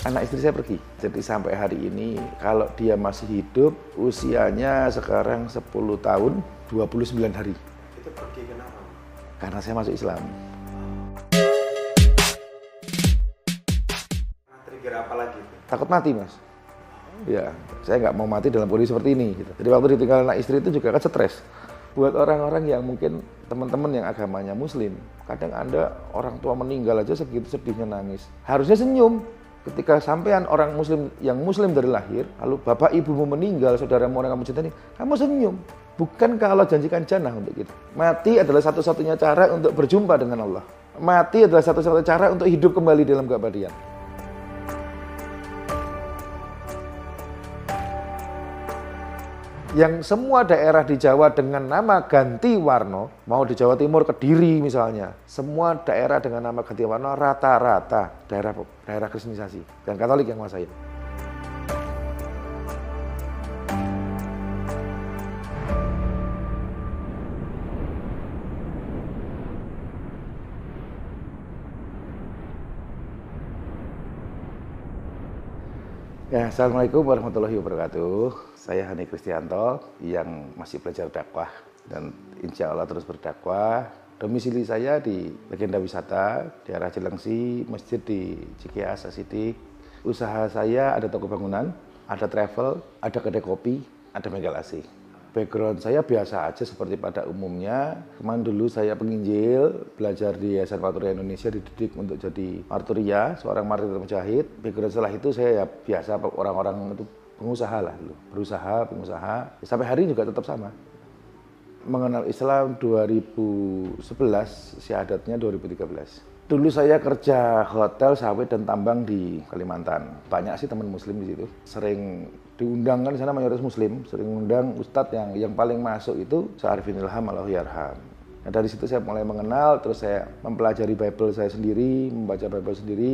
anak istri saya pergi. Jadi sampai hari ini kalau dia masih hidup, usianya sekarang 10 tahun, 29 hari. Itu pergi kenapa? Karena saya masuk Islam. Trigger apa lagi? Takut mati, Mas. Ya, saya nggak mau mati dalam kondisi seperti ini. Gitu. Jadi waktu ditinggal anak istri itu juga kan stres. Buat orang-orang yang mungkin teman-teman yang agamanya Muslim, kadang Anda orang tua meninggal aja segitu sedihnya nangis. Harusnya senyum. Ketika sampean orang Muslim yang Muslim dari lahir, lalu bapak ibumu meninggal, saudaramu orang kamu cintai, kamu senyum. Bukankah Allah janjikan jannah untuk kita? Mati adalah satu-satunya cara untuk berjumpa dengan Allah. Mati adalah satu-satunya cara untuk hidup kembali dalam keabadian. Yang semua daerah di Jawa dengan nama ganti warna, mau di Jawa Timur Kediri misalnya, semua daerah dengan nama ganti warna rata-rata daerah Kristenisasi dan Katolik yang menguasai. Ya, Assalamualaikum warahmatullahi wabarakatuh. Saya Hani Kristianto yang masih belajar dakwah dan insya Allah terus berdakwah. Domisili saya di Legenda Wisata, di arah Cilengsi, masjid di Cikias, Asidik. Usaha saya ada toko bangunan, ada travel, ada kedai kopi, ada bengkel AC. Background saya biasa aja seperti pada umumnya. Kemarin dulu saya penginjil, belajar di Yayasan Marturia Indonesia, dididik untuk jadi marturia, seorang martir mujahid. Background setelah itu saya ya biasa orang-orang itu pengusaha lah dulu, berusaha, pengusaha. Sampai hari ini juga tetap sama. Mengenal Islam 2011, syahadatnya 2013. Dulu saya kerja hotel, sawit, dan tambang di Kalimantan. Banyak sih teman muslim di situ. Sering diundang kan di sana mayoritas muslim, sering undang ustadz yang paling masuk itu Syarifin Ilham Allahyarham. Nah, dari situ saya mulai mengenal, terus saya mempelajari Bible saya sendiri, membaca Bible sendiri.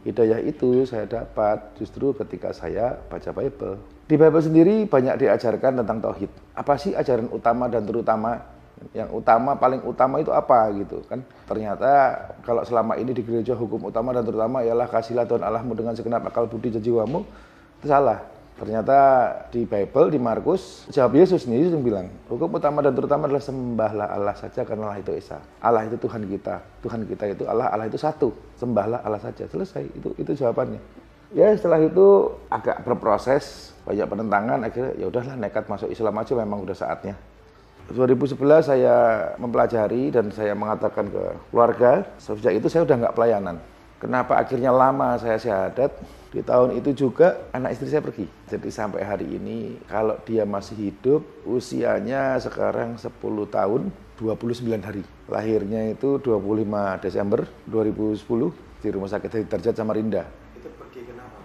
Hidayah itu saya dapat justru ketika saya baca Bible. Di Bible sendiri banyak diajarkan tentang tauhid. Apa sih ajaran utama dan terutama? Yang utama, paling utama itu apa gitu kan. Ternyata kalau selama ini di gereja hukum utama dan terutama ialah kasihlah Tuhan Allahmu dengan segenap akal budi dan jiwamu, itu salah. Ternyata di Bible, di Markus, jawab Yesus nih, Yesus yang bilang, hukum utama dan terutama adalah sembahlah Allah saja karena Allah itu Esa. Allah itu Tuhan kita. Tuhan kita itu Allah, Allah itu satu. Sembahlah Allah saja. Selesai, itu jawabannya. Ya setelah itu agak berproses, banyak penentangan, akhirnya ya udahlah nekat masuk Islam aja, memang udah saatnya. 2011 saya mempelajari dan saya mengatakan ke keluarga, sejak itu saya udah nggak pelayanan. Kenapa akhirnya lama saya syahadat? Di tahun itu juga anak istri saya pergi. Jadi sampai hari ini kalau dia masih hidup, usianya sekarang 10 tahun, 29 hari. Lahirnya itu 25 Desember 2010 di Rumah Sakit Darjat Samarinda. Itu pergi kenapa?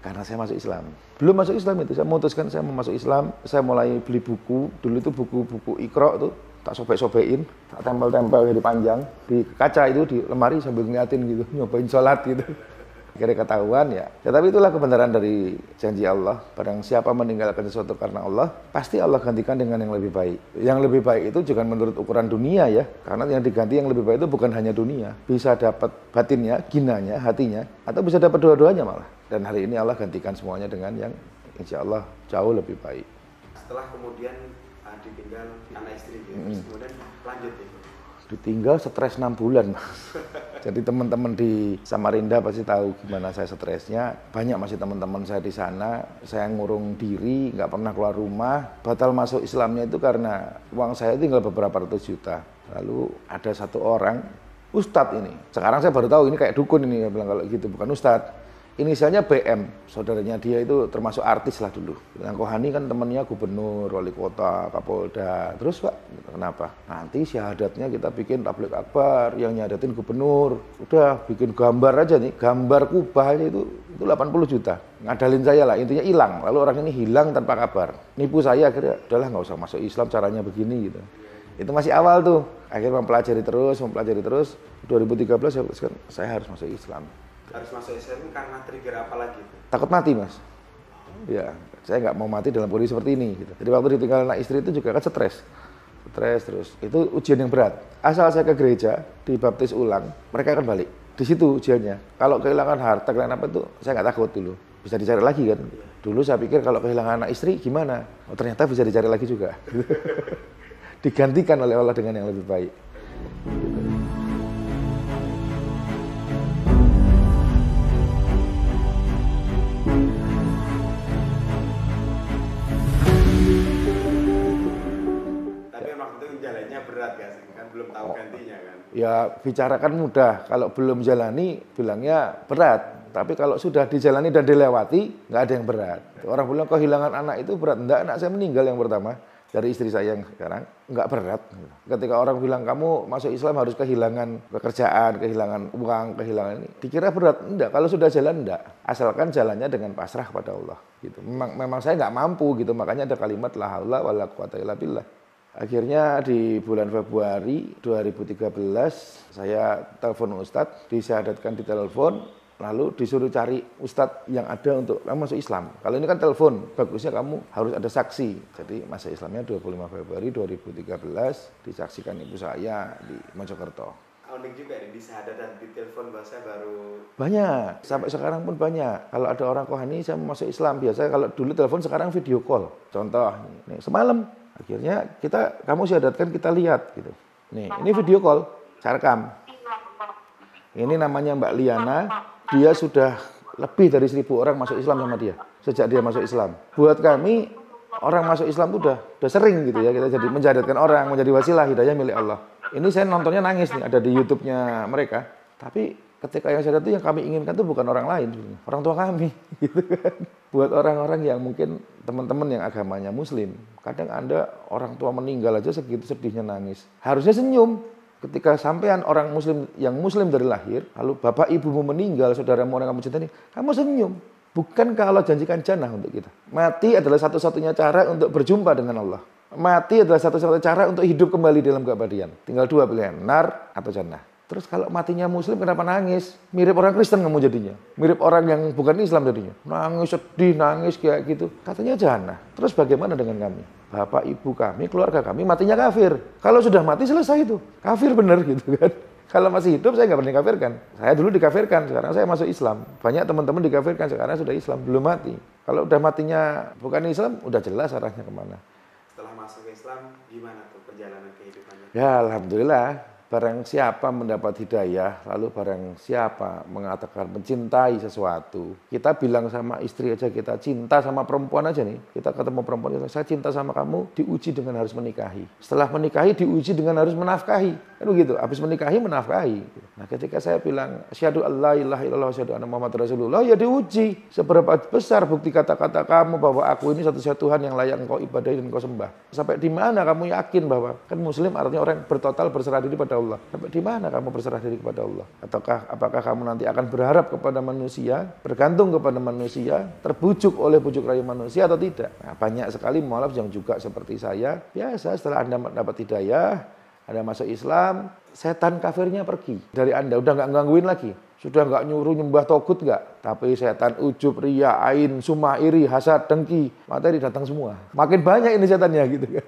Karena saya masuk Islam. Belum masuk Islam itu, saya memutuskan saya mau masuk Islam. Saya mulai beli buku, dulu itu buku-buku Iqra tuh, tak sobek-sobekin, tak tempel-tempel di panjang, di kaca itu, di lemari sambil ngeliatin gitu, nyobain sholat gitu. Akhirnya ketahuan ya. Tapi itulah kebenaran dari janji Allah. Barang siapa meninggalkan sesuatu karena Allah, pasti Allah gantikan dengan yang lebih baik. Yang lebih baik itu jangan menurut ukuran dunia ya. Karena yang diganti yang lebih baik itu bukan hanya dunia. Bisa dapat batinnya, ginanya, hatinya, atau bisa dapat dua-duanya malah. Dan hari ini Allah gantikan semuanya dengan yang insya Allah jauh lebih baik. Setelah kemudian ditinggal anak istri, terus kemudian lanjut itu. Ditinggal stres 6 bulan, Mas. Jadi teman-teman di Samarinda pasti tahu gimana saya stresnya. Banyak masih teman-teman saya di sana. Saya ngurung diri, nggak pernah keluar rumah. Batal masuk Islamnya itu karena uang saya tinggal beberapa ratus juta. Lalu ada satu orang, ustadz ini. Sekarang saya baru tahu ini kayak dukun ini, bilang kalau gitu bukan ustadz. Inisialnya BM, saudaranya dia itu termasuk artis lah dulu. Yang Kohani kan temennya gubernur, wali kota, kapolda. Terus Pak, kenapa? Nanti syahadatnya kita bikin tabligh akbar, yang nyadatin gubernur. Udah bikin gambar aja nih, gambar kubah aja itu 80 juta. Ngadalin saya lah, intinya hilang. Lalu orang ini hilang tanpa kabar. Nipu saya akhirnya, udahlah nggak usah masuk Islam, caranya begini gitu. Itu masih awal tuh. Akhirnya mempelajari terus. 2013 saya harus masuk Islam. Harus masuk Islam karena trigger apa lagi? Takut mati, Mas. Ya, saya nggak mau mati dalam kondisi seperti ini. Gitu. Jadi waktu ditinggal anak istri itu juga kan stres terus. Itu ujian yang berat. Asal saya ke gereja, dibaptis ulang, mereka akan balik. Di situ ujiannya. Kalau kehilangan harta, kehilangan apa itu, saya nggak takut dulu. Bisa dicari lagi kan. Dulu saya pikir kalau kehilangan anak istri gimana? Oh ternyata bisa dicari lagi juga. Digantikan oleh Allah dengan yang lebih baik. Tapi emang itu jalannya berat ya, kan belum tahu gantinya kan. Ya bicarakan mudah, kalau belum jalani bilangnya berat. Tapi kalau sudah dijalani dan dilewati, nggak ada yang berat. Orang bilang kehilangan anak itu berat. Enggak, anak saya meninggal yang pertama dari istri saya yang sekarang, nggak berat. Ketika orang bilang kamu masuk Islam harus kehilangan pekerjaan, kehilangan uang, kehilangan ini, dikira berat. Enggak, kalau sudah jalan enggak. Asalkan jalannya dengan pasrah kepada Allah. Gitu. Memang saya nggak mampu gitu, makanya ada kalimat la haula wala quwata illa billah. Akhirnya di bulan Februari 2013 saya telepon Ustadz, disyahadatkan di telepon, lalu disuruh cari Ustadz yang ada untuk kamu masuk Islam. Kalau ini kan telepon, bagusnya kamu harus ada saksi. Jadi masa Islamnya 25 Februari 2013 disaksikan ibu saya di Mojokerto. Unik juga nih, disyahadatkan di telepon bahasa baru. Banyak, sampai sekarang pun banyak. Kalau ada orang Kohani saya mau masuk Islam, biasanya kalau dulu telepon sekarang video call. Contoh, nih, semalam akhirnya kamu syahadatkan kita lihat gitu. Nih, ini video call, saya rekam. Ini namanya Mbak Liana, dia sudah lebih dari 1.000 orang masuk Islam sama dia sejak dia masuk Islam. Buat kami orang masuk Islam itu udah sering gitu ya, kita jadi menjahadatkan orang, menjadi wasilah hidayah milik Allah. Ini saya nontonnya nangis nih, ada di YouTube-nya mereka. Tapi ketika yang syahadat itu yang kami inginkan itu bukan orang lain, orang tua kami gitu kan. Buat orang-orang yang mungkin teman-teman yang agamanya Muslim, kadang Anda orang tua meninggal aja segitu sedihnya nangis. Harusnya senyum. Ketika sampean orang Muslim yang Muslim dari lahir, lalu bapak ibumu meninggal, saudaramu orang kamu cintai, kamu senyum. Bukankah Allah janjikan jannah untuk kita? Mati adalah satu-satunya cara untuk berjumpa dengan Allah. Mati adalah satu-satunya cara untuk hidup kembali dalam keabadian. Tinggal dua pilihan, nar atau jannah. Terus kalau matinya Muslim kenapa nangis? Mirip orang Kristen kamu jadinya. Mirip orang yang bukan Islam jadinya. Nangis, sedih, nangis kayak gitu. Katanya jannah. Terus bagaimana dengan kami? Bapak, ibu kami, keluarga kami matinya kafir. Kalau sudah mati selesai itu. Kafir benar gitu kan. Kalau masih hidup saya nggak pernah dikafirkan. Saya dulu dikafirkan, sekarang saya masuk Islam. Banyak teman-teman dikafirkan, sekarang sudah Islam, belum mati. Kalau udah matinya bukan Islam, udah jelas arahnya kemana. Setelah masuk Islam, gimana tuh perjalanan kehidupannya? Ya Alhamdulillah. Barang siapa mendapat hidayah, lalu barang siapa mengatakan mencintai sesuatu. Kita bilang sama istri aja, kita cinta sama perempuan aja nih. Kita ketemu perempuan, saya cinta sama kamu, diuji dengan harus menikahi. Setelah menikahi, diuji dengan harus menafkahi. Kan begitu, habis menikahi, menafkahi. Nah ketika saya bilang, asyhadu an la ilaha illallah, asyhadu anna Muhammad Rasulullah, ya diuji. Seberapa besar bukti kata-kata kamu bahwa aku ini satu-satunya Tuhan yang layak engkau ibadahi dan engkau sembah. Sampai di mana kamu yakin bahwa, kan Muslim artinya orang bertotal berserah diri pada Allah. Sampai di mana kamu berserah diri kepada Allah? Ataukah apakah kamu nanti akan berharap kepada manusia, bergantung kepada manusia, terbujuk oleh bujuk rayu manusia atau tidak? Nah, banyak sekali mualaf yang juga seperti saya. Biasa setelah Anda dapat hidayah, Anda masuk Islam, setan kafirnya pergi dari Anda, udah nggak gangguin lagi. Sudah nggak nyuruh nyembah togut nggak. Tapi setan ujub, ria, ain, sumah, iri, hasad, dengki, materi datang semua. Makin banyak ini setannya gitu kan.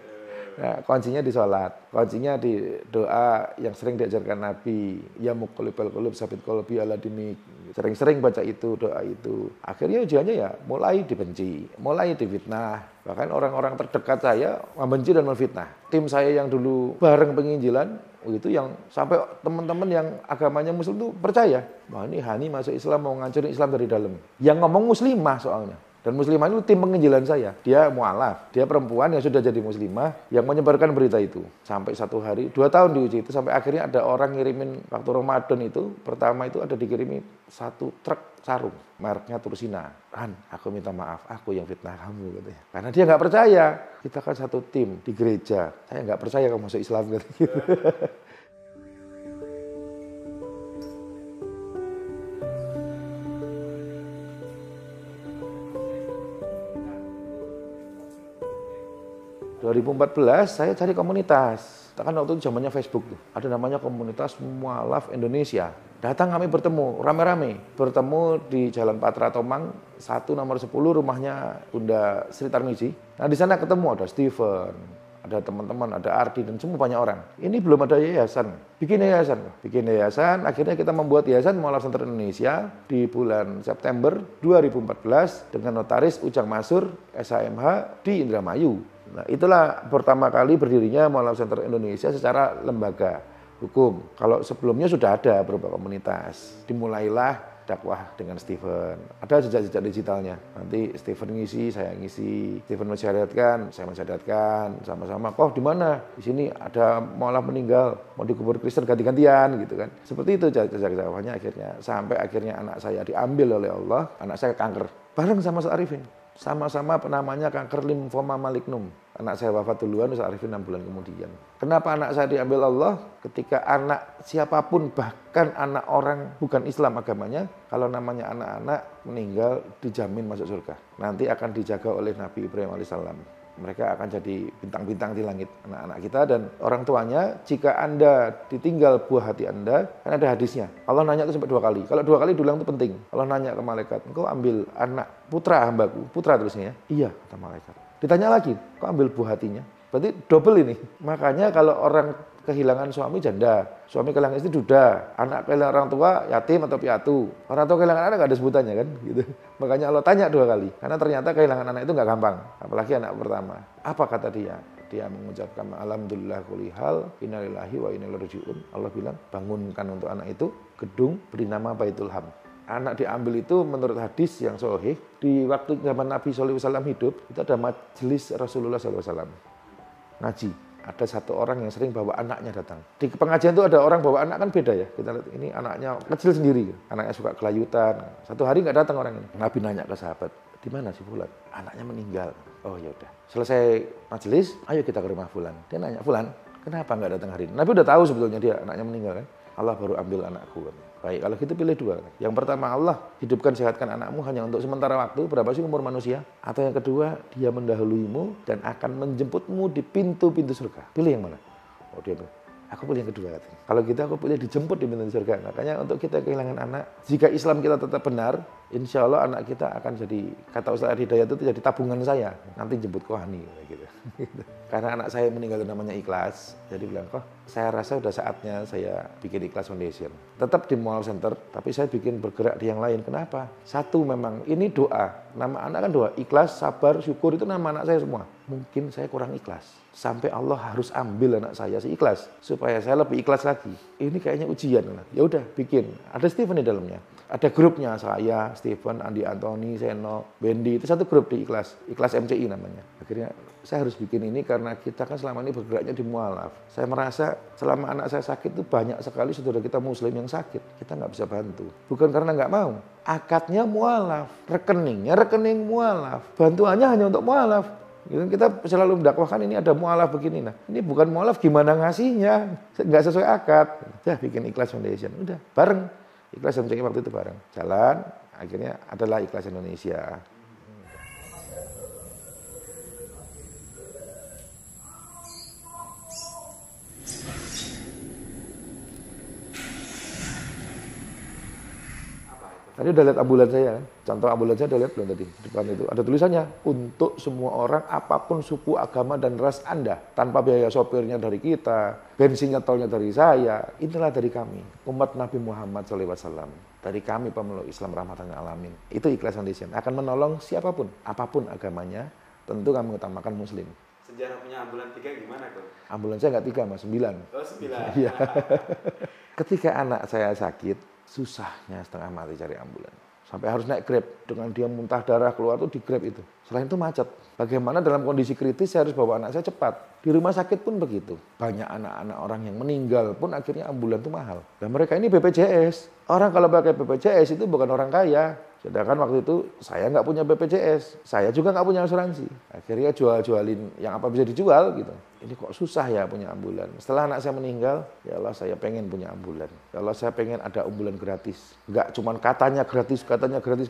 Nah, kuncinya di sholat, kuncinya di doa yang sering diajarkan Nabi, ya muqallibal qulub sabit qalbi ala dinik. Sering-sering baca itu, doa itu. Akhirnya ujiannya ya mulai dibenci, mulai difitnah. Bahkan orang-orang terdekat saya membenci dan menfitnah. Tim saya yang dulu bareng penginjilan, itu yang sampai teman-teman yang agamanya Muslim itu percaya. Wah ini Hani masuk Islam mau ngancurin Islam dari dalam. Yang ngomong muslimah soalnya. Dan muslimah itu tim penginjilan saya. Dia mualaf, dia perempuan yang sudah jadi muslimah yang menyebarkan berita itu. Sampai 1 hari, 2 tahun diuji itu. Sampai akhirnya ada orang ngirimin waktu Ramadan itu. Pertama itu ada dikirimi 1 truk sarung. Mereknya Tursina. Han, aku minta maaf, aku yang fitnah kamu katanya. Karena dia nggak percaya. Kita kan satu tim di gereja. Saya nggak percaya kamu masuk Islam gitu. 2014 saya cari komunitas. Kan waktu itu zamannya Facebook tuh. Ada namanya komunitas mualaf Indonesia. Datang kami bertemu rame-rame. Bertemu di Jalan Patra Tomang 1 nomor 10 rumahnya Bunda Sri Tarmizi. Nah di sana ketemu ada Steven, ada teman-teman, ada Ardi, dan semua banyak orang. Ini belum ada yayasan. Bikin yayasan. Akhirnya kita membuat yayasan Mu'alaf Center Indonesia di bulan September 2014 dengan notaris Ujang Masur, SHMH di Indramayu. Nah, itulah pertama kali berdirinya Mu'alaf Center Indonesia secara lembaga hukum. Kalau sebelumnya sudah ada beberapa komunitas. Dimulailah dakwah dengan Stephen. Ada jejak-jejak digitalnya. Nanti Stephen ngisi, saya ngisi. Stephen mensyariatkan, saya mensyariatkan. Sama-sama. Kok di mana? Di sini ada Mu'alaf meninggal, mau dikubur Kristen ganti-gantian gitu kan. Seperti itu jejak dakwahnya akhirnya. Sampai akhirnya anak saya diambil oleh Allah. Anak saya kanker. Bareng sama Ustaz Arifin. Sama-sama namanya kanker limfoma malignum. Anak saya wafat duluan, Ustaz Arifin 6 bulan kemudian. Kenapa anak saya diambil Allah? Ketika anak siapapun, bahkan anak orang bukan Islam agamanya, kalau namanya anak-anak meninggal dijamin masuk surga. Nanti akan dijaga oleh Nabi Ibrahim alaihissalam. Mereka akan jadi bintang-bintang di langit, anak-anak kita dan orang tuanya. Jika Anda ditinggal buah hati Anda, kan ada hadisnya. Allah nanya itu sampai 2 kali. Kalau 2 kali diulang itu penting. Allah nanya ke malaikat, engkau ambil anak putra hambaku, putra terusnya ya? Iya, kata malaikat. Ditanya lagi, kok ambil buah hatinya? Berarti double ini. Makanya kalau orang kehilangan suami janda, suami kehilangan istri duda, anak kehilangan orang tua yatim atau piatu, orang tua kehilangan anak nggak ada sebutannya kan, gitu. Makanya Allah tanya 2 kali, karena ternyata kehilangan anak itu nggak gampang, apalagi anak pertama. Apa kata dia? Dia mengucapkan alhamdulillah kulihal, innalillahi wa inna ilaihi raji'un. Allah bilang bangunkan untuk anak itu gedung beri nama Baitul Ham. Anak diambil itu menurut hadis yang sahih, di waktu zaman Nabi SAW hidup, itu ada majelis Rasulullah SAW. Ngaji. Ada satu orang yang sering bawa anaknya datang. Di pengajian itu ada orang bawa anak kan beda ya. Kita lihat ini anaknya kecil sendiri. Anaknya suka kelayutan. Satu hari nggak datang orang ini. Nabi nanya ke sahabat, di mana si Fulan? Anaknya meninggal. Oh ya udah. Selesai majelis, ayo kita ke rumah Fulan. Dia nanya, Fulan, kenapa nggak datang hari ini? Nabi udah tahu sebetulnya dia anaknya meninggal kan. Allah baru ambil anakku. Baik, kalau gitu pilih 2. Yang pertama Allah hidupkan sehatkan anakmu hanya untuk sementara waktu. Berapa sih umur manusia? Atau yang kedua, dia mendahuluimu dan akan menjemputmu di pintu-pintu surga. Pilih yang mana? Oh dia bilang, aku pilih yang kedua. Kalau gitu aku pilih dijemput di pintu surga. Makanya untuk kita kehilangan anak, jika Islam kita tetap benar, insya Allah anak kita akan jadi, kata Ustaz Hidayat itu jadi tabungan saya. Nanti jemput Kohani. Gitu. Karena anak saya meninggal namanya Ikhlas. Jadi bilang, kok saya rasa udah saatnya saya bikin Ikhlas Foundation. Tetap di Mu'alaf Center, tapi saya bikin bergerak di yang lain. Kenapa? Satu memang, ini doa. Nama anak kan doa. Ikhlas, sabar, syukur itu nama anak saya semua. Mungkin saya kurang ikhlas. Sampai Allah harus ambil anak saya si ikhlas. Supaya saya lebih ikhlas lagi. Ini kayaknya ujian. Ya udah bikin. Ada Stephen di dalamnya. Ada grupnya saya, Stephen, Andi Antoni, Seno, Bendy. Itu satu grup di Ikhlas. Ikhlas MCI namanya. Akhirnya saya harus bikin ini karena kita kan selama ini bergeraknya di Mu'alaf. Saya merasa selama anak saya sakit itu banyak sekali saudara kita muslim yang sakit. Kita nggak bisa bantu. Bukan karena nggak mau. Akadnya Mu'alaf. Rekeningnya rekening Mu'alaf. Bantuannya hanya untuk Mu'alaf. Kita selalu mendakwahkan ini ada Mu'alaf begini. Nah, ini bukan Mu'alaf gimana ngasihnya. Nggak sesuai akad. Ya bikin Ikhlas Foundation. Udah bareng. Ikhlas MCI waktu itu bareng. Jalan. Akhirnya adalah Ikhlas Indonesia. Tadi udah lihat ambulans saya kan? Contoh ambulans saya udah lihat belum tadi? Di depan itu ada tulisannya, untuk semua orang apapun suku, agama, dan ras Anda. Tanpa biaya sopirnya dari kita, bensinnya tolnya dari saya, inilah dari kami. Umat Nabi Muhammad SAW. Dari kami pemeluk Islam rahmatan alamin. Itu Ikhlas Foundation. Akan menolong siapapun, apapun agamanya, tentu kami utamakan muslim. Sejarah punya ambulans 3 gimana kok? Ambulans saya nggak 3 mas, 9. Oh 9. Iya. Ketika anak saya sakit, susahnya setengah mati cari ambulan. Sampai harus naik Grab. Dengan dia muntah darah keluar tuh di Grab itu. Selain itu macet. Bagaimana dalam kondisi kritis saya harus bawa anak saya cepat. Di rumah sakit pun begitu. Banyak anak-anak orang yang meninggal pun akhirnya ambulan itu mahal. Dan mereka ini BPJS. Orang kalau pakai BPJS itu bukan orang kaya. Sedangkan waktu itu saya nggak punya BPJS. Saya juga nggak punya asuransi. Akhirnya jual-jualin yang apa bisa dijual gitu. Ini kok susah ya punya ambulan. Setelah anak saya meninggal, ya Allah saya pengen punya ambulan. Ya Allah saya pengen ada ambulan gratis. Nggak cuma katanya gratis.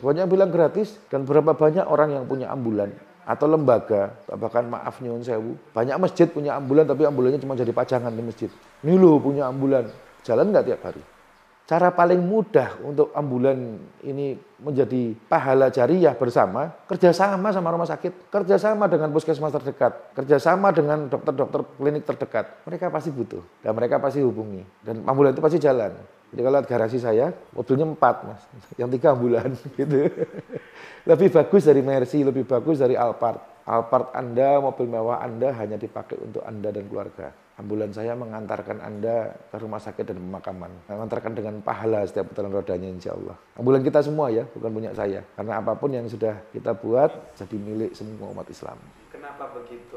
Banyak yang bilang gratis. Dan berapa banyak orang yang punya ambulan. Atau lembaga, bahkan maaf nyuwun sewu. Banyak masjid punya ambulan tapi ambulannya cuma jadi pajangan di masjid. Ini loh punya ambulan. Jalan nggak tiap hari? Cara paling mudah untuk ambulan ini menjadi pahala jariyah bersama, kerjasama sama rumah sakit, kerjasama dengan puskesmas terdekat, kerjasama dengan dokter-dokter klinik terdekat. Mereka pasti butuh dan mereka pasti hubungi. Dan ambulan itu pasti jalan. Jadi kalau lihat garasi saya, mobilnya 4 Mas, yang 3 ambulan gitu. Lebih bagus dari Mercy, lebih bagus dari Alphard. Alphard Anda, mobil mewah Anda hanya dipakai untuk Anda dan keluarga. Ambulan saya mengantarkan Anda ke rumah sakit dan pemakaman. Mengantarkan dengan pahala setiap putaran rodanya insya Allah. Ambulan kita semua ya, bukan punya saya. Karena apapun yang sudah kita buat, jadi milik semua umat Islam. Kenapa begitu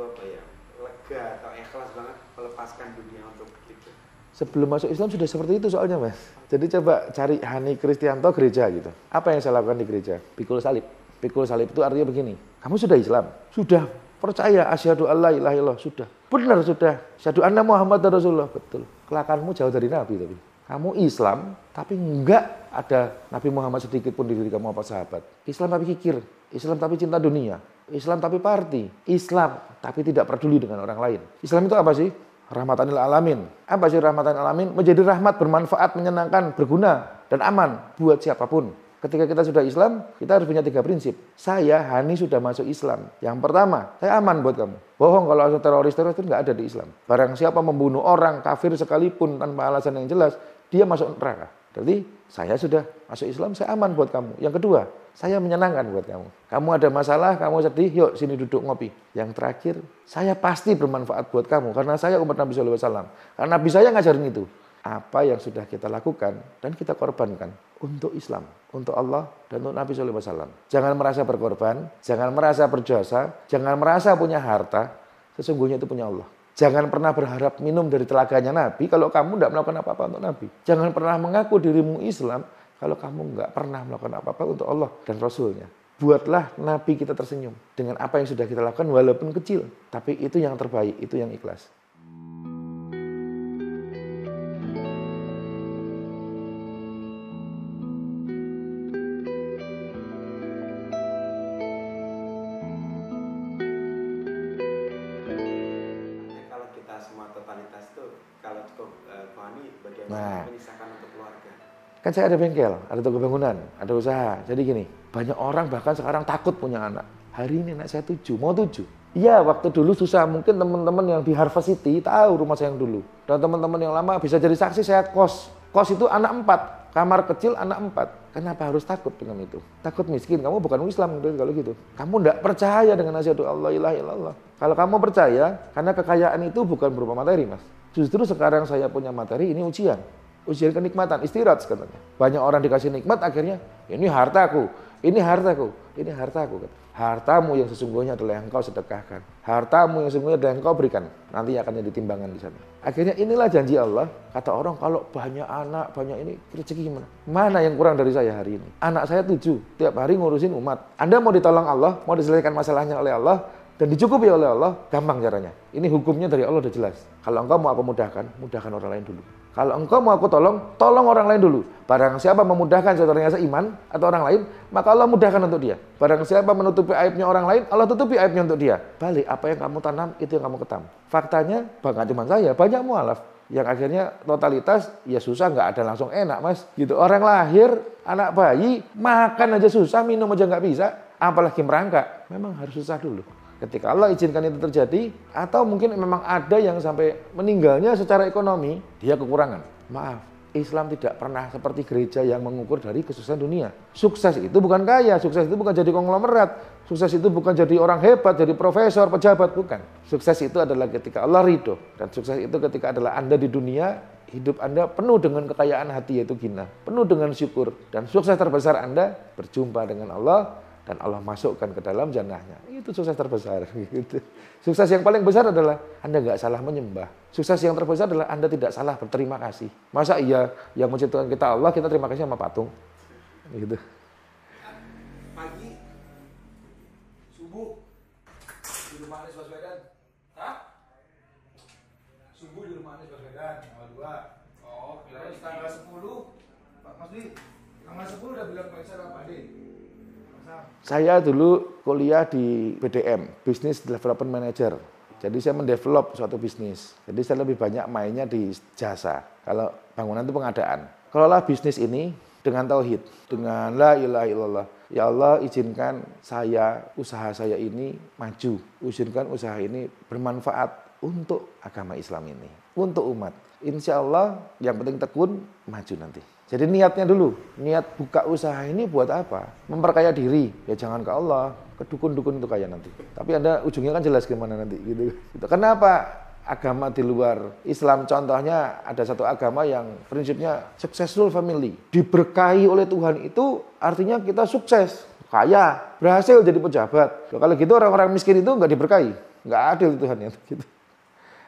lega atau ikhlas banget melepaskan dunia untuk itu? Sebelum masuk Islam sudah seperti itu soalnya Mas. Jadi coba cari Hani Kristianto gereja gitu. Apa yang saya lakukan di gereja? Pikul salib. Pikul salib itu artinya begini. Kamu sudah Islam? Sudah. Percaya asyhadu alla ilaha illallah, sudah. Benar sudah. Asyhadu anna Muhammadar Rasulullah, betul. Kelakuanmu jauh dari Nabi tapi. Kamu Islam tapi enggak ada Nabi Muhammad sedikit pun di diri kamu apa sahabat. Islam tapi kikir, Islam tapi cinta dunia, Islam tapi party, Islam tapi tidak peduli dengan orang lain. Islam itu apa sih? Rahmatan lil alamin. Apa sih rahmatan lil alamin? Menjadi rahmat, bermanfaat, menyenangkan, berguna dan aman buat siapapun. Ketika kita sudah Islam, kita harus punya 3 prinsip. Saya, Hani, sudah masuk Islam. Yang pertama, saya aman buat kamu. Bohong kalau ada teroris-teroris itu nggak ada di Islam. Barang siapa membunuh orang, kafir sekalipun tanpa alasan yang jelas, dia masuk neraka. Berarti saya sudah masuk Islam, saya aman buat kamu. Yang kedua, saya menyenangkan buat kamu. Kamu ada masalah, kamu sedih, yuk sini duduk ngopi. Yang terakhir, saya pasti bermanfaat buat kamu. Karena saya umat Nabi SAW. Karena Nabi saya ngajarin itu. Apa yang sudah kita lakukan dan kita korbankan untuk Islam, untuk Allah dan untuk Nabi SAW. Jangan merasa berkorban, jangan merasa berjasa, jangan merasa punya harta, sesungguhnya itu punya Allah. Jangan pernah berharap minum dari telaganya Nabi kalau kamu tidak melakukan apa-apa untuk Nabi. Jangan pernah mengaku dirimu Islam kalau kamu nggak pernah melakukan apa-apa untuk Allah dan Rasulnya. Buatlah Nabi kita tersenyum dengan apa yang sudah kita lakukan walaupun kecil. Tapi itu yang terbaik, itu yang ikhlas. Nah, kan saya ada bengkel, ada toko bangunan, ada usaha. Jadi gini, banyak orang bahkan sekarang takut punya anak. Hari ini anak saya 7, mau 7. Iya, waktu dulu susah. Mungkin teman-teman yang di Harvard City tahu rumah saya yang dulu. Dan teman-teman yang lama bisa jadi saksi, saya kos. Kos itu anak 4, kamar kecil anak 4. Kenapa harus takut dengan itu? Takut miskin, kamu bukan Islam kalau gitu. Kamu tidak percaya dengan asyhadu alla ilaha illallah. Kalau kamu percaya, karena kekayaan itu bukan berupa materi, Mas. Justru sekarang saya punya materi, ini ujian. Ujian kenikmatan, istirahat katanya. Banyak orang dikasih nikmat, akhirnya, ini hartaku, ini hartaku, ini hartaku. Hartamu yang sesungguhnya adalah yang kau sedekahkan. Hartamu yang sesungguhnya adalah yang kau berikan. Nanti akan jadi timbangan di sana. Akhirnya inilah janji Allah. Kata orang, kalau banyak anak, banyak ini, rezeki gimana? Mana yang kurang dari saya hari ini? Anak saya 7, tiap hari ngurusin umat. Anda mau ditolong Allah, mau diselesaikan masalahnya oleh Allah, dan dicukupi oleh Allah, gampang caranya. Ini hukumnya dari Allah udah jelas. Kalau engkau mau aku mudahkan, mudahkan orang lain dulu. Kalau engkau mau aku tolong, tolong orang lain dulu. Barang siapa memudahkan saudaranya seiman atau orang lain, maka Allah mudahkan untuk dia. Barang siapa menutupi aibnya orang lain, Allah tutupi aibnya untuk dia. Balik, apa yang kamu tanam, itu yang kamu ketam. Faktanya, bukan cuma saya, banyak mualaf. Yang akhirnya totalitas, ya susah, nggak ada langsung enak, Mas. Gitu. Orang lahir, anak bayi, makan aja susah, minum aja nggak bisa. Apalagi merangkak, memang harus susah dulu. Ketika Allah izinkan itu terjadi, atau mungkin memang ada yang sampai meninggalnya secara ekonomi, dia kekurangan. Maaf, Islam tidak pernah seperti gereja yang mengukur dari kesuksesan dunia. Sukses itu bukan kaya, sukses itu bukan jadi konglomerat, sukses itu bukan jadi orang hebat, jadi profesor, pejabat, bukan. Sukses itu adalah ketika Allah ridho, dan sukses itu ketika adalah Anda di dunia, hidup Anda penuh dengan kekayaan hati yaitu ghina, penuh dengan syukur, dan sukses terbesar Anda berjumpa dengan Allah, dan Allah masukkan ke dalam jannahnya. Itu sukses terbesar. Gitu. Sukses yang paling besar adalah Anda nggak salah menyembah. Sukses yang terbesar adalah Anda tidak salah berterima kasih. Masa iya yang menciptakan kita Allah, kita terima kasih sama patung? Gitu. Pagi, subuh, di rumah Anies Baswedan. Hah? Subuh di rumah Anies Baswedan, tanggal 2. Oh, terus tanggal 10, Pak Mas Di, tanggal 10 udah bilang periksa Pak Ade. Saya dulu kuliah di BDM, Business Development Manager. Jadi saya mendevelop suatu bisnis. Jadi saya lebih banyak mainnya di jasa. Kalau bangunan itu pengadaan. kelola bisnis ini dengan tauhid, dengan la ilaha illallah. Ya Allah, izinkan usaha saya ini maju, izinkan usaha ini bermanfaat untuk agama Islam ini, untuk umat. Insya Allah yang penting tekun, maju nanti. Jadi niatnya dulu, niat buka usaha ini buat apa? Memperkaya diri, ya jangan ke Allah, ke dukun-dukun itu kaya nanti. Tapi Anda ujungnya kan jelas gimana nanti gitu. Kenapa agama di luar Islam, contohnya ada satu agama yang prinsipnya successful family, diberkahi oleh Tuhan, itu artinya kita sukses, kaya, berhasil jadi pejabat. Kalau gitu orang-orang miskin itu nggak diberkahi, nggak adil Tuhan ya gitu.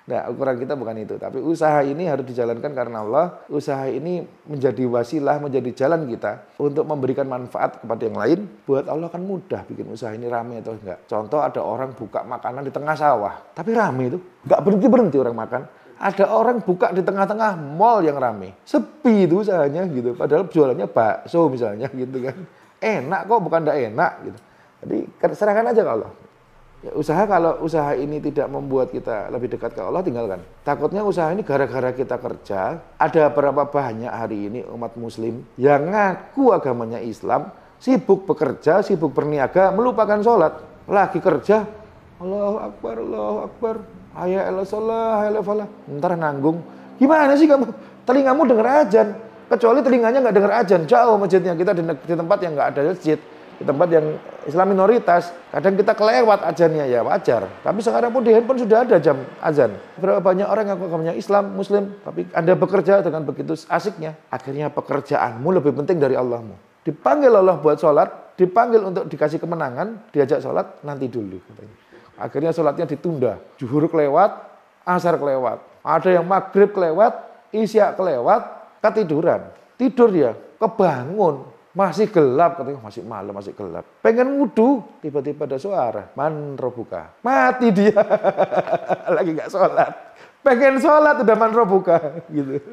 Nah, ukuran kita bukan itu, tapi usaha ini harus dijalankan karena Allah. Usaha ini menjadi wasilah, menjadi jalan kita untuk memberikan manfaat kepada yang lain. Buat Allah kan mudah bikin usaha ini rame atau enggak. Contoh ada orang buka makanan di tengah sawah, tapi rame itu, enggak berhenti-berhenti orang makan. Ada orang buka di tengah-tengah mall yang rame, sepi itu usahanya gitu. Padahal jualannya bakso misalnya gitu kan. Enak kok, bukan enggak enak gitu. Jadi serahkan aja ke Allah. Ya, kalau usaha ini tidak membuat kita lebih dekat ke Allah, tinggalkan. Takutnya usaha ini gara-gara kita kerja, ada berapa banyak hari ini umat muslim yang ngaku agamanya Islam, sibuk bekerja, sibuk berniaga, melupakan sholat. Lagi kerja, Allahu Akbar, hayya 'alas shalah, hayya 'alal falah. Ntar nanggung. Gimana sih kamu? Telingamu dengar azan. Kecuali telinganya nggak dengar azan, jauh masjidnya. Kita di tempat yang nggak ada masjid. Di tempat yang Islam minoritas, kadang kita kelewat azannya, ya wajar. Tapi sekarang pun di handphone sudah ada jam azan. Berapa banyak orang yang agamanya Islam, Muslim, tapi Anda bekerja dengan begitu asiknya, akhirnya pekerjaanmu lebih penting dari Allahmu. Dipanggil Allah buat sholat, dipanggil untuk dikasih kemenangan, diajak sholat, nanti dulu. Akhirnya sholatnya ditunda, zuhur kelewat, asar kelewat. Ada yang maghrib kelewat, isya kelewat, ketiduran. Tidur dia, kebangun. Masih gelap, katanya masih malam, masih gelap. Pengen wudu, tiba-tiba ada suara. Man robuka. Mati dia. Lagi gak sholat. Pengen sholat, udah man robuka. Gitu.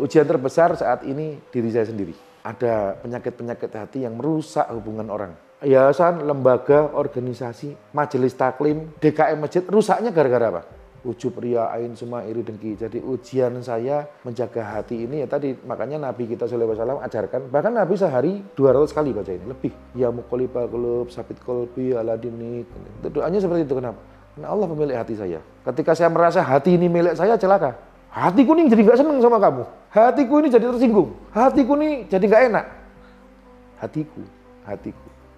Ujian terbesar saat ini diri saya sendiri. Ada penyakit-penyakit hati yang merusak hubungan orang. Yayasan, lembaga, organisasi, majelis taklim, DKM masjid, rusaknya gara-gara apa? Ujub, riya, ain, summa, iri, dengki. Jadi ujian saya menjaga hati ini ya tadi, makanya Nabi kita SAW ajarkan, bahkan Nabi sehari 200 kali baca ini, lebih. Ya muqallibal qulub, sabit qalbi ala dinik. Doanya seperti itu, kenapa? Karena Allah pemilik hati saya. Ketika saya merasa hati ini milik saya, celaka. Hatiku ini jadi gak seneng sama kamu. Hatiku ini jadi tersinggung. Hatiku ini jadi gak enak. Hatiku.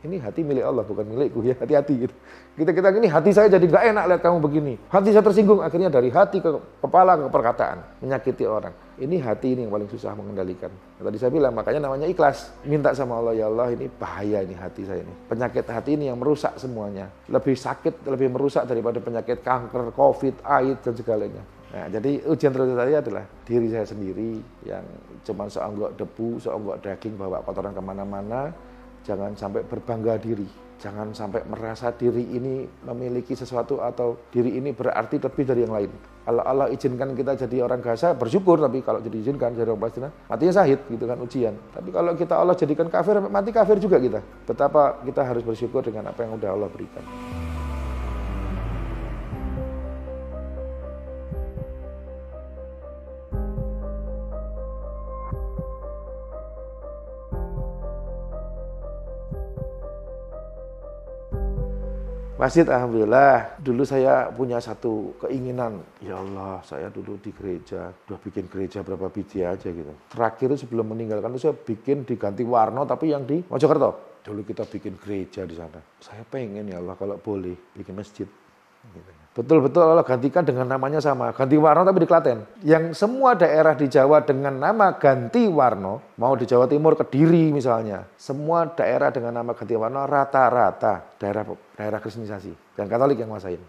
Ini hati milik Allah, bukan milikku ya. Hati-hati gitu. Kita ini hati saya jadi gak enak lihat kamu begini. Hati saya tersinggung. Akhirnya dari hati ke kepala ke perkataan. Menyakiti orang. Ini hati ini yang paling susah mengendalikan. Tadi saya bilang, makanya namanya ikhlas. Minta sama Allah, ya Allah ini bahaya ini hati saya ini. Penyakit hati ini yang merusak semuanya. Lebih sakit, lebih merusak daripada penyakit kanker, COVID, AIDS, dan segalanya. Nah, jadi ujian terbesar saya adalah diri saya sendiri yang cuma seonggok debu, seonggok daging, bawa kotoran kemana-mana. Jangan sampai berbangga diri. Jangan sampai merasa diri ini memiliki sesuatu atau diri ini berarti lebih dari yang lain. Kalau Allah izinkan kita jadi orang Gaza, bersyukur. Tapi kalau jadi izinkan jadi orang Palestina, matinya syahid gitu kan, ujian. Tapi kalau kita Allah jadikan kafir, mati kafir juga kita. Betapa kita harus bersyukur dengan apa yang udah Allah berikan. Masjid, alhamdulillah, dulu saya punya satu keinginan, ya Allah, saya dulu di gereja, udah bikin gereja berapa biji aja gitu. Terakhir sebelum meninggalkan itu saya bikin diganti warna, tapi yang di Mojokerto. Dulu kita bikin gereja di sana. Saya pengen ya Allah kalau boleh bikin masjid. Gitu. Betul-betul Allah gantikan dengan namanya sama, ganti warna tapi di Klaten. Yang semua daerah di Jawa dengan nama ganti warna, mau di Jawa Timur, Kediri misalnya, semua daerah dengan nama ganti warna rata-rata daerah kristenisasi dan Katolik yang nguasain.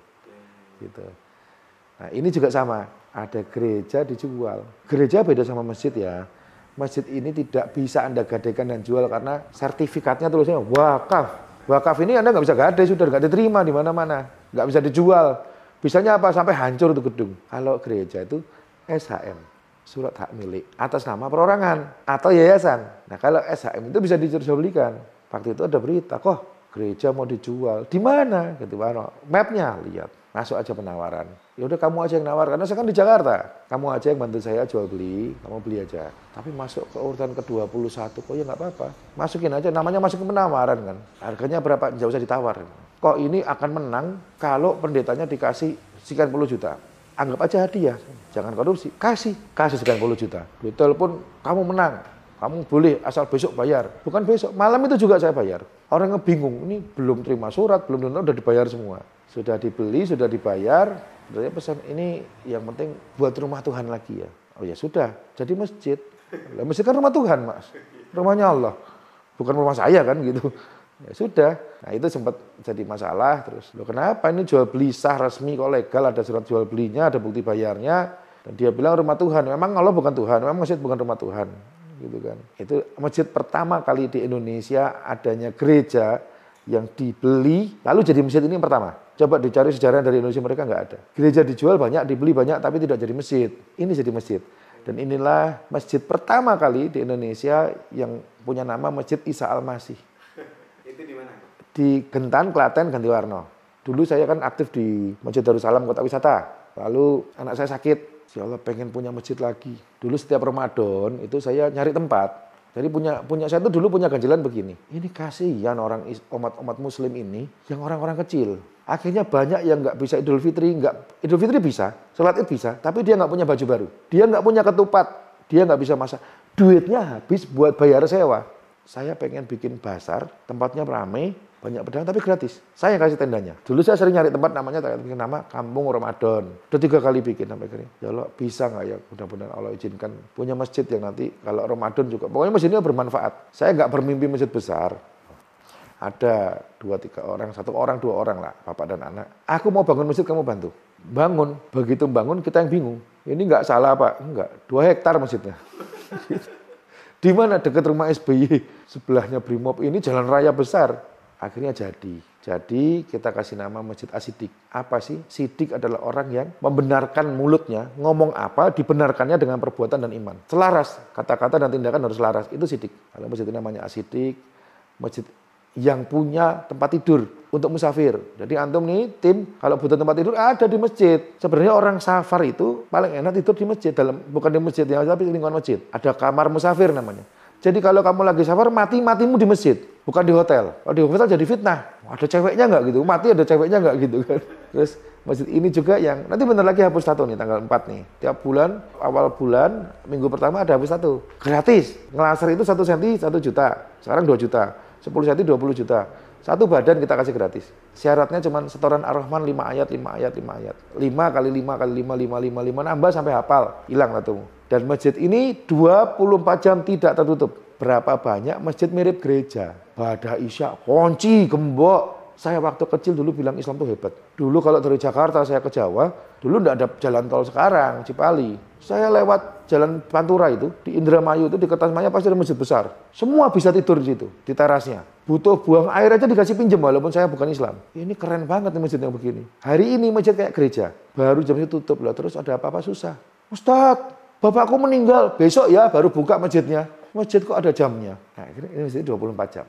Gitu. Nah ini juga sama, ada gereja dijual. Gereja beda sama masjid ya. Masjid ini tidak bisa Anda gadekan dan jual karena sertifikatnya tulisnya wakaf. Wakaf ini Anda nggak bisa gade, sudah nggak diterima di mana-mana, nggak bisa dijual. Bisanya apa? Sampai hancur itu gedung. Kalau gereja itu SHM, surat hak milik atas nama perorangan atau yayasan. Nah kalau SHM itu bisa dijualbelikan. Waktu itu ada berita, kok gereja mau dijual. Di mana? Gitu, mapnya lihat. Masuk aja penawaran. Ya udah kamu aja yang nawar, karena saya kan di Jakarta. Kamu aja yang bantu saya jual beli, kamu beli aja. Tapi masuk ke urutan ke-21, kok ya nggak apa-apa. Masukin aja, namanya masukin penawaran kan. Harganya berapa? Nggak usah ditawar. Kok ini akan menang kalau pendetanya dikasih sekian puluh juta. Anggap aja hadiah, jangan korupsi. Kasih sekian puluh juta. Ditelepon, kamu menang. Kamu boleh asal besok bayar. Bukan besok, malam itu juga saya bayar. Orang bingung, ini belum terima surat, belum udah dibayar semua. Sudah dibeli, sudah dibayar. Saya pesan ini yang penting buat rumah Tuhan lagi ya. Oh ya sudah, jadi masjid. Lah, masjid kan rumah Tuhan, Mas. Rumahnya Allah. Bukan rumah saya kan gitu. Ya sudah. Nah itu sempat jadi masalah. Terus, loh kenapa ini jual beli sah resmi kok legal, ada surat jual belinya, ada bukti bayarnya. Dan dia bilang rumah Tuhan. Memang Allah bukan Tuhan, memang masjid bukan rumah Tuhan. Gitu kan. Itu masjid pertama kali di Indonesia adanya gereja yang dibeli, lalu jadi masjid ini yang pertama. Coba dicari sejarah dari Indonesia, mereka nggak ada. Gereja dijual banyak, dibeli banyak, tapi tidak jadi masjid. Ini jadi masjid. Dan inilah masjid pertama kali di Indonesia yang punya nama Masjid Isa Al-Masih. Itu di mana? Di Gentan, Klaten, Gantiwarno. Dulu saya kan aktif di Masjid Darussalam Kota Wisata. Lalu anak saya sakit, ya Allah pengen punya masjid lagi. Dulu setiap Ramadan itu saya nyari tempat. Jadi punya saya tuh dulu punya ganjilan begini. Ini kasihan orang umat Muslim ini yang orang-orang kecil. Akhirnya banyak yang nggak bisa Idul Fitri bisa, sholat Id bisa, tapi dia nggak punya baju baru. Dia nggak punya ketupat, dia nggak bisa masak. Duitnya habis buat bayar sewa. Saya pengen bikin bazar, tempatnya ramai, banyak pedagang tapi gratis. Saya yang kasih tendanya. Dulu saya sering nyari tempat namanya, bikin nama Kampung Ramadan. Udah 3 kali bikin sampai kering. Ya Allah, bisa nggak ya? Mudah-mudahan Allah izinkan punya masjid yang nanti kalau Ramadan juga. Pokoknya masjidnya bermanfaat. Saya nggak bermimpi masjid besar. Ada 2-3 orang, 1 orang 2 orang lah, bapak dan anak. Aku mau bangun masjid, kamu bantu. Bangun, begitu bangun kita yang bingung. Ini nggak salah Pak, enggak. 2 hektar masjidnya. Di mana dekat rumah SBY, sebelahnya Brimob ini jalan raya besar. Akhirnya jadi kita kasih nama Masjid As-Siddiq. Apa sih? Siddiq adalah orang yang membenarkan mulutnya, ngomong apa dibenarkannya dengan perbuatan dan iman. Selaras, kata-kata dan tindakan harus selaras. Itu Siddiq. Kalau masjid itu namanya As-Siddiq, masjid yang punya tempat tidur untuk musafir. Jadi antum nih tim kalau butuh tempat tidur ada di masjid. Sebenarnya orang safar itu paling enak tidur di masjid, bukan di masjid ya, tapi lingkungan masjid. Ada kamar musafir namanya. Jadi kalau kamu lagi safar matimu di masjid, bukan di hotel. Kalau di hotel jadi fitnah. Ada ceweknya nggak gitu? Mati ada ceweknya nggak gitu kan? Terus masjid ini juga yang nanti bentar lagi hapus tato nih tanggal 4 nih. Tiap bulan awal bulan minggu pertama ada hapus tato. Gratis. Ngelaser itu 1 cm 1 juta. Sekarang 2 juta. 10 cm 20 juta. 1 badan kita kasih gratis. Syaratnya cuma setoran Ar-Rahman 5 ayat. 5 kali 5 kali 5 nambah sampai hafal. Hilang tatumu. Dan masjid ini 24 jam tidak tertutup. Berapa banyak masjid mirip gereja. Pada Isya, kunci, gembok. Saya waktu kecil dulu bilang Islam itu hebat. Dulu kalau dari Jakarta saya ke Jawa, dulu enggak ada jalan tol sekarang, Cipali. Saya lewat jalan Pantura itu, di Indramayu itu, di Kertasmaya pasti ada masjid besar. Semua bisa tidur di situ, di terasnya. Butuh buang air aja dikasih pinjem walaupun saya bukan Islam. Ini keren banget nih masjid yang begini. Hari ini masjid kayak gereja. Baru jam itu tutup lah, terus ada apa-apa susah. Ustadz, bapakku meninggal, besok ya baru buka masjidnya. Masjid kok ada jamnya. Nah, ini masjid 24 jam.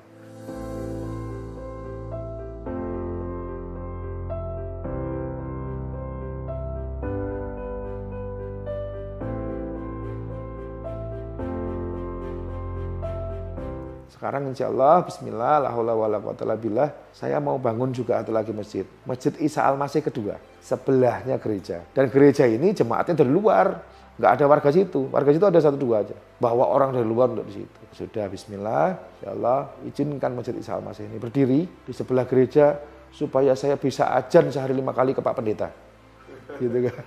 Sekarang insya Allah, bismillah, la haula wala quwata illa billah, saya mau bangun juga satu lagi masjid. Masjid Isa Al-Masih kedua, sebelahnya gereja. Dan gereja ini jemaatnya dari luar, nggak ada warga situ. Warga situ ada 1-2 aja. Bawa orang dari luar untuk di situ. Sudah, bismillah, insya Allah, izinkan Masjid Isa Al-Masih ini berdiri di sebelah gereja, supaya saya bisa ajan sehari 5 kali ke Pak Pendeta. Gitu kan.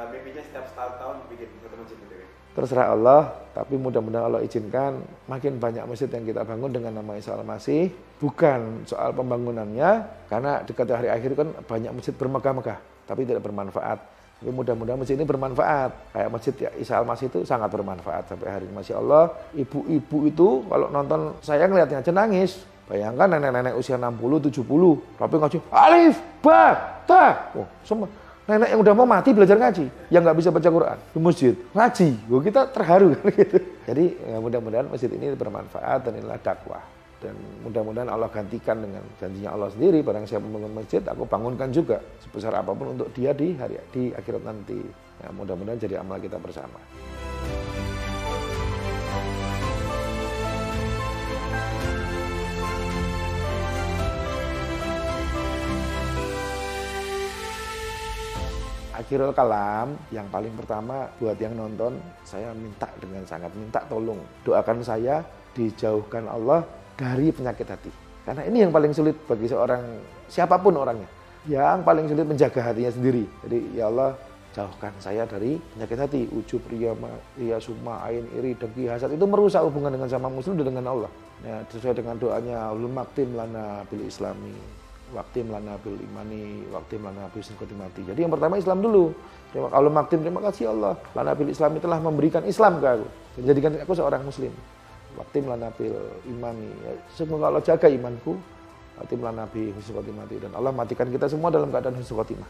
Mimpinya setiap tahun bikin satu masjid gitu ya? Terserah Allah, tapi mudah-mudahan Allah izinkan makin banyak masjid yang kita bangun dengan nama Isa Al-Masih. Bukan soal pembangunannya, karena dekat hari akhir kan banyak masjid bermegah-megah, tapi tidak bermanfaat. Tapi mudah-mudahan masjid ini bermanfaat. Kayak masjid Isa Al-Masih itu sangat bermanfaat sampai hari ini. Masya Allah, ibu-ibu itu kalau nonton saya ngeliatnya aja nangis. Bayangkan nenek-nenek usia 60, 70, tapi ngaji alif, ba, ta. Oh, semua Nenek yang udah mau mati belajar ngaji, yang nggak bisa baca Quran di masjid, ngaji. Kita terharu kan gitu. Jadi ya mudah-mudahan masjid ini bermanfaat dan inilah dakwah. Dan mudah-mudahan Allah gantikan dengan janjinya Allah sendiri, barang siapa membangun masjid, aku bangunkan juga sebesar apapun untuk dia di akhirat nanti. Ya, mudah-mudahan jadi amal kita bersama. Akhirul kalam, yang paling pertama buat yang nonton, saya minta dengan sangat minta tolong doakan saya dijauhkan Allah dari penyakit hati. Karena ini yang paling sulit bagi seorang, siapapun orangnya, yang paling sulit menjaga hatinya sendiri. Jadi ya Allah, jauhkan saya dari penyakit hati, ujub, riya, summa, ain, iri, dengki, hasad, itu merusak hubungan dengan sama muslim dan dengan Allah. Ya, sesuai dengan doanya, Allahumma maktim lana bil islami, waktim lana bil imani, waktim lana bil khotimati. Jadi yang pertama Islam dulu. Kalau maktim, terima kasih Allah, lana bil islami telah memberikan Islam ke aku, menjadikan aku seorang muslim. Waktim lana bil imani, ya, semoga Allah jaga imanku. Waktim lana bil khotimati, dan Allah matikan kita semua dalam keadaan husnul khotimah.